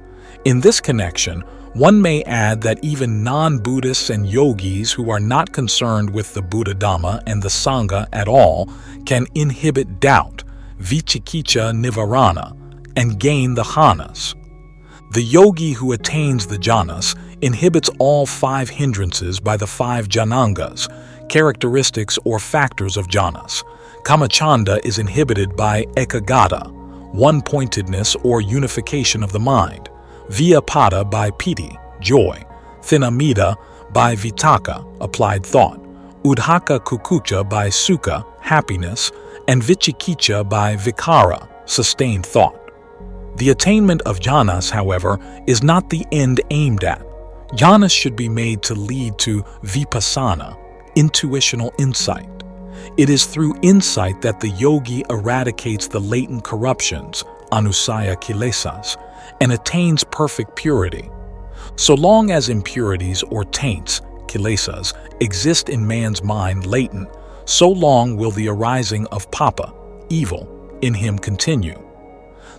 In this connection, one may add that even non-Buddhists and yogis who are not concerned with the Buddha Dhamma and the Sangha at all can inhibit doubt, vicikicca nivarana, and gain the jhanas. The yogi who attains the jhanas inhibits all 5 hindrances by the 5 jhanangas, characteristics or factors of jhanas. Kamachanda is inhibited by ekaggata, one-pointedness or unification of the mind. Vyapada by piti, joy. Thinamida by vitaka, applied thought. Udhaka kukucha by sukha, happiness. And vicikicca by vikara, sustained thought. The attainment of jhanas, however, is not the end aimed at. Jhanas should be made to lead to vipassana, intuitional insight. It is through insight that the yogi eradicates the latent corruptions, anusaya kilesas, and attains perfect purity. So long as impurities or taints, kilesas, exist in man's mind latent, so long will the arising of papa, evil, in him continue.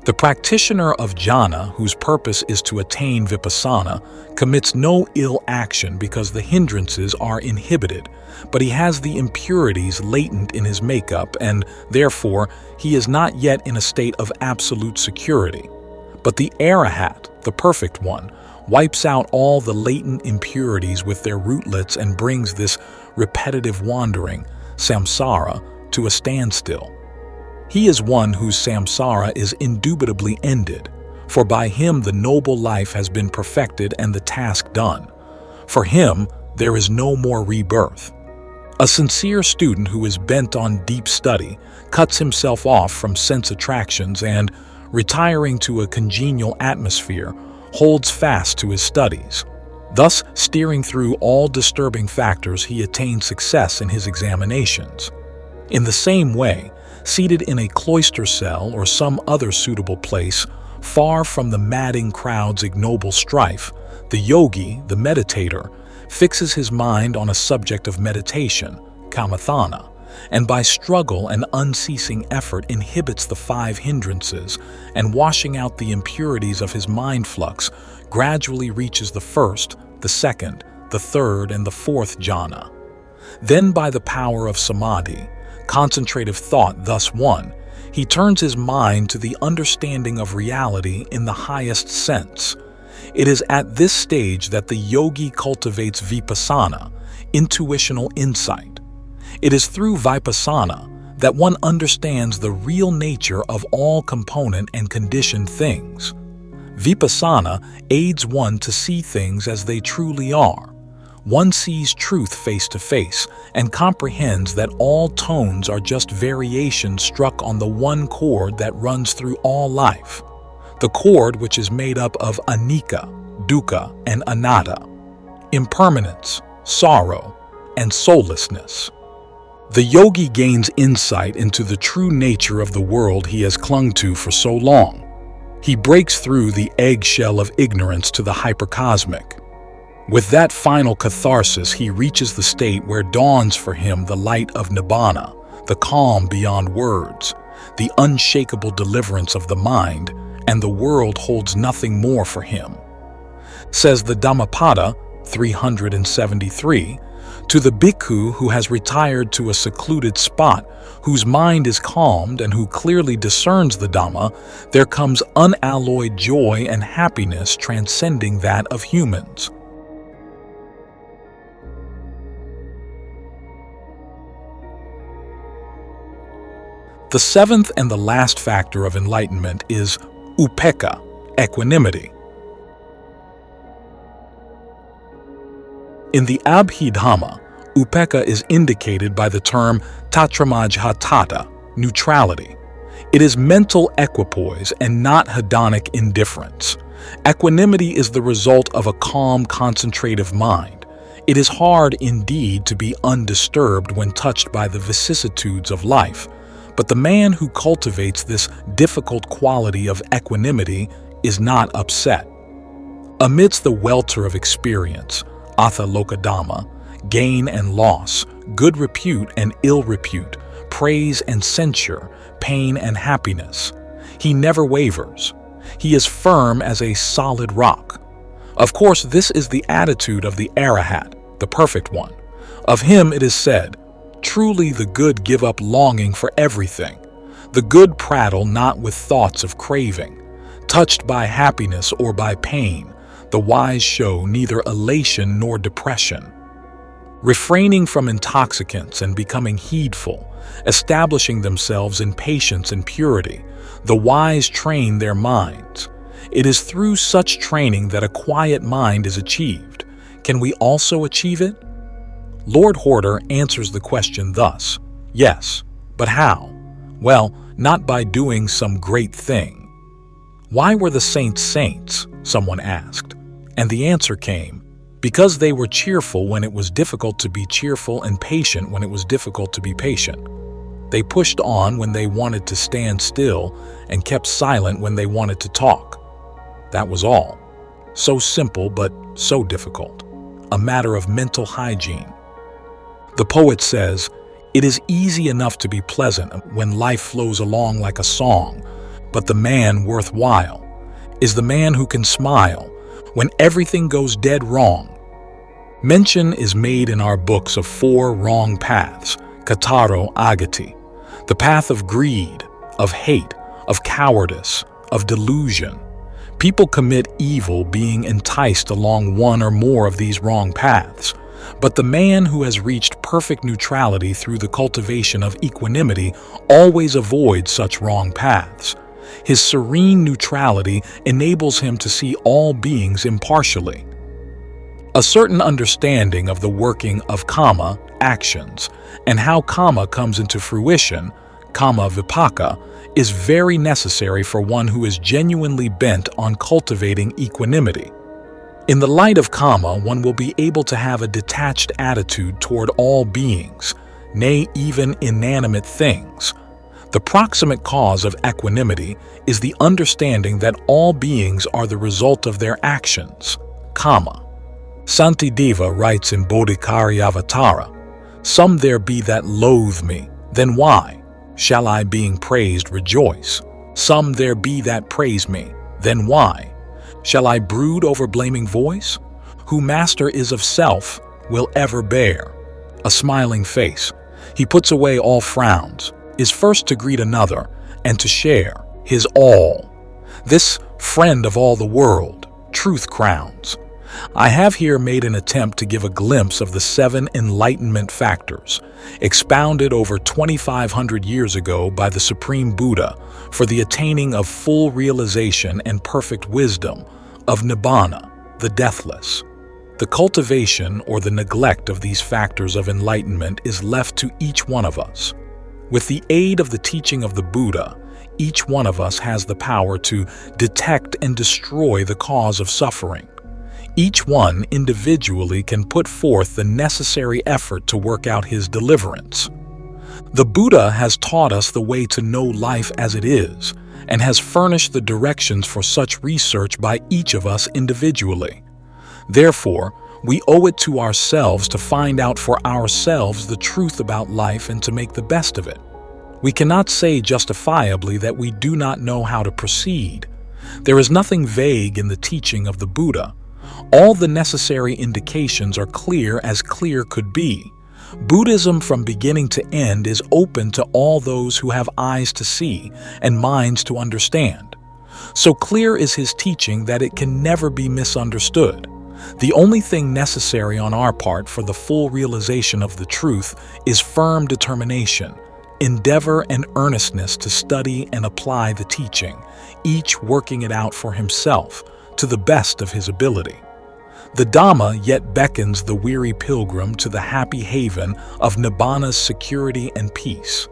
The practitioner of jhana, whose purpose is to attain vipassana, commits no ill action because the hindrances are inhibited, but he has the impurities latent in his makeup, and therefore he is not yet in a state of absolute security. But the arahat, the perfect one, wipes out all the latent impurities with their rootlets and brings this repetitive wandering, samsara, to a standstill. He is one whose samsara is indubitably ended, for by him the noble life has been perfected and the task done. For him, there is no more rebirth. A sincere student who is bent on deep study cuts himself off from sense attractions and, retiring to a congenial atmosphere, holds fast to his studies. Thus, steering through all disturbing factors, he attains success in his examinations. In the same way, seated in a cloister cell or some other suitable place, far from the madding crowd's ignoble strife, the yogi, the meditator, fixes his mind on a subject of meditation, kamathana, and by struggle and unceasing effort inhibits the 5 hindrances, and washing out the impurities of his mind flux, gradually reaches the first, the second, the third, and the fourth jhana. Then by the power of samadhi, concentrative thought thus won, he turns his mind to the understanding of reality in the highest sense. It is at this stage that the yogi cultivates vipassana, intuitional insight. It is through vipassana that one understands the real nature of all component and conditioned things. Vipassana aids one to see things as they truly are. One sees truth face to face and comprehends that all tones are just variations struck on the one chord that runs through all life, the chord which is made up of anicca, dukkha, and anatta, impermanence, sorrow, and soullessness. The yogi gains insight into the true nature of the world he has clung to for so long. He breaks through the eggshell of ignorance to the hypercosmic. With that final catharsis, he reaches the state where dawns for him the light of nibbana, the calm beyond words, the unshakable deliverance of the mind, and the world holds nothing more for him. Says the Dhammapada 373, to the bhikkhu who has retired to a secluded spot, whose mind is calmed and who clearly discerns the Dhamma, there comes unalloyed joy and happiness transcending that of humans. The seventh and the last factor of enlightenment is upekkha, equanimity. In the Abhidhamma, upekkha is indicated by the term tatramajhatata, neutrality. It is mental equipoise and not hedonic indifference. Equanimity is the result of a calm, concentrative mind. It is hard indeed to be undisturbed when touched by the vicissitudes of life, but the man who cultivates this difficult quality of equanimity is not upset. Amidst the welter of experience, atha lokadhamma, gain and loss, good repute and ill repute, praise and censure, pain and happiness, he never wavers. He is firm as a solid rock. Of course, this is the attitude of the arahat, the perfect one. Of him it is said, truly the good give up longing for everything. The good prattle not with thoughts of craving. Touched by happiness or by pain, the wise show neither elation nor depression. Refraining from intoxicants and becoming heedful, establishing themselves in patience and purity, the wise train their minds. It is through such training that a quiet mind is achieved. Can we also achieve it? Lord Horder answers the question thus, yes, but how? Well, not by doing some great thing. Why were the saints saints? Someone asked. And the answer came, because they were cheerful when it was difficult to be cheerful and patient when it was difficult to be patient. They pushed on when they wanted to stand still and kept silent when they wanted to talk. That was all. So simple, but so difficult. A matter of mental hygiene. The poet says, it is easy enough to be pleasant when life flows along like a song, but the man worthwhile is the man who can smile when everything goes dead wrong. Mention is made in our books of 4 wrong paths, Kataro Agati, the path of greed, of hate, of cowardice, of delusion. People commit evil being enticed along one or more of these wrong paths, but the man who has reached perfect neutrality through the cultivation of equanimity always avoids such wrong paths. His serene neutrality enables him to see all beings impartially. A certain understanding of the working of karma, actions, and how karma comes into fruition, karma vipaka, is very necessary for one who is genuinely bent on cultivating equanimity. In the light of karma, one will be able to have a detached attitude toward all beings, nay, even inanimate things. The proximate cause of equanimity is the understanding that all beings are the result of their actions, karma. Santideva writes in Bodhicāryavatara, "Some there be that loathe me, then why shall I being praised rejoice? Some there be that praise me, then why shall I brood over blaming voice? Who master is of self will ever bear a smiling face. He puts away all frowns, is first to greet another, and to share his all. This friend of all the world, truth crowns." I have here made an attempt to give a glimpse of the 7 enlightenment factors, expounded over 2,500 years ago by the Supreme Buddha for the attaining of full realization and perfect wisdom of Nibbana, the deathless. The cultivation or the neglect of these factors of enlightenment is left to each one of us. With the aid of the teaching of the Buddha, each one of us has the power to detect and destroy the cause of suffering. Each one individually can put forth the necessary effort to work out his deliverance. The Buddha has taught us the way to know life as it is, and has furnished the directions for such research by each of us individually. Therefore, we owe it to ourselves to find out for ourselves the truth about life and to make the best of it. We cannot say justifiably that we do not know how to proceed. There is nothing vague in the teaching of the Buddha. All the necessary indications are clear as clear could be. Buddhism from beginning to end is open to all those who have eyes to see and minds to understand. So clear is his teaching that it can never be misunderstood. The only thing necessary on our part for the full realization of the truth is firm determination, endeavor and earnestness to study and apply the teaching, each working it out for himself to the best of his ability. The Dhamma yet beckons the weary pilgrim to the happy haven of Nibbana's security and peace.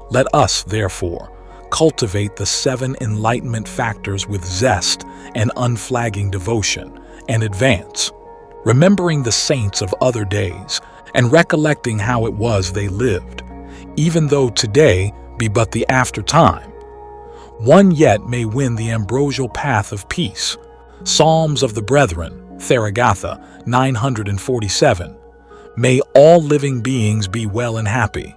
Let us, therefore, cultivate the 7 enlightenment factors with zest and unflagging devotion, and advance, remembering the saints of other days, and recollecting how it was they lived, even though today be but the after-time. One yet may win the ambrosial path of peace. Psalms of the Brethren, Therigatha 947. May all living beings be well and happy.